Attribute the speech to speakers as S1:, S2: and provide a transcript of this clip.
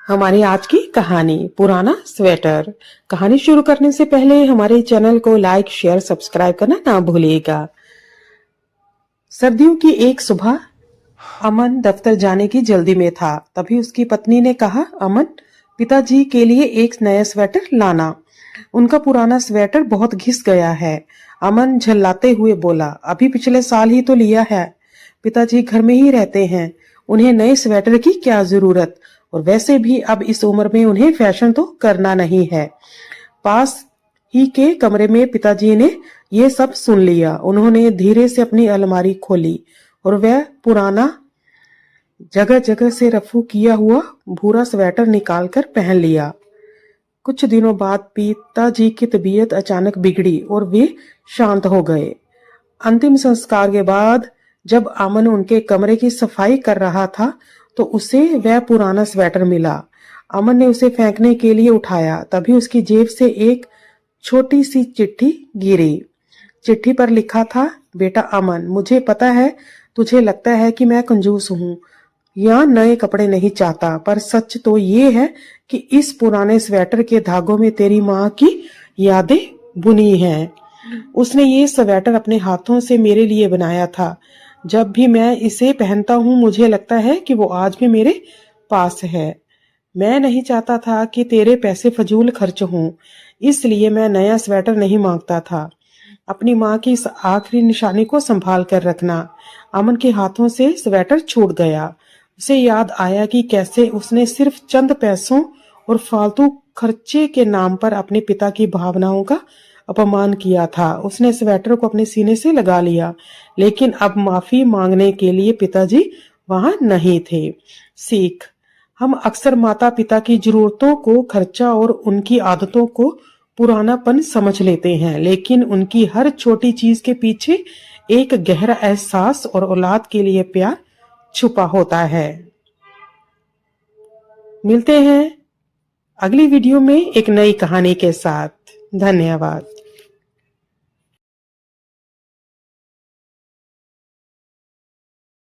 S1: हमारी आज की कहानी पुराना स्वेटर। कहानी शुरू करने से पहले हमारे चैनल को लाइक शेयर सब्सक्राइब करना ना भूलिएगा। सर्दियों की एक सुबह अमन दफ्तर जाने की जल्दी में था। तभी उसकी पत्नी ने कहा, अमन, पिताजी के लिए एक नया स्वेटर लाना। उनका पुराना स्वेटर बहुत घिस गया है। अमन झल्लाते हुए बोला, अभी पिछले साल ही तो लिया है। पिताजी घर में ही रहते हैं, उन्हें नए स्वेटर की क्या जरूरत, और वैसे भी अब इस उम्र में उन्हें फैशन तो करना नहीं है। पास ही के कमरे में पिताजी ने ये सब सुन लिया। उन्होंने धीरे से अपनी अलमारी खोली और वह पुराना जगह जगह से रफू किया हुआ भूरा स्वेटर निकालकर पहन लिया। कुछ दिनों बाद पिताजी की तबीयत अचानक बिगड़ी और वे शांत हो गए। अंतिम संस्कार के बाद जब अमन उनके कमरे की सफाई कर रहा था तो उसे वह पुराना स्वेटर मिला। अमन ने उसे फेंकने के लिए उठाया, तभी उसकी जेब से एक छोटी सी चिट्ठी गिरी। चिट्ठी पर लिखा था, बेटा अमन, मुझे पता है तुझे लगता है कि मैं कंजूस हूँ या नए कपड़े नहीं चाहता, पर सच तो ये है कि इस पुराने स्वेटर के धागों में तेरी माँ की यादें बुनी हैं। उसने ये स्वेटर अपने हाथों से मेरे लिए बनाया था। जब भी मैं इसे पहनता हूँ मुझे लगता है कि वो आज भी मेरे पास है। मैं नहीं चाहता था कि तेरे पैसे फजूल खर्च हों, इसलिए मैं नया स्वेटर नहीं मांगता था। अपनी माँ की इस आखिरी निशानी को संभाल कर रखना। अमन के हाथों से स्वेटर छूट गया। उसे याद आया कि कैसे उसने सिर्फ चंद पैसों और फालतू खर्चे के नाम पर अपने पिता की भावनाओं का अपमान किया था। उसने स्वेटर को अपने सीने से लगा लिया, लेकिन अब माफी मांगने के लिए पिताजी वहां नहीं थे। सीख, हम अक्सर माता पिता की जरूरतों को खर्चा और उनकी आदतों को पुरानापन समझ लेते हैं, लेकिन उनकी हर छोटी चीज के पीछे एक गहरा एहसास और औलाद के लिए प्यार छुपा होता है। मिलते हैं अगली वीडियो में एक नई कहानी के साथ। धन्यवाद।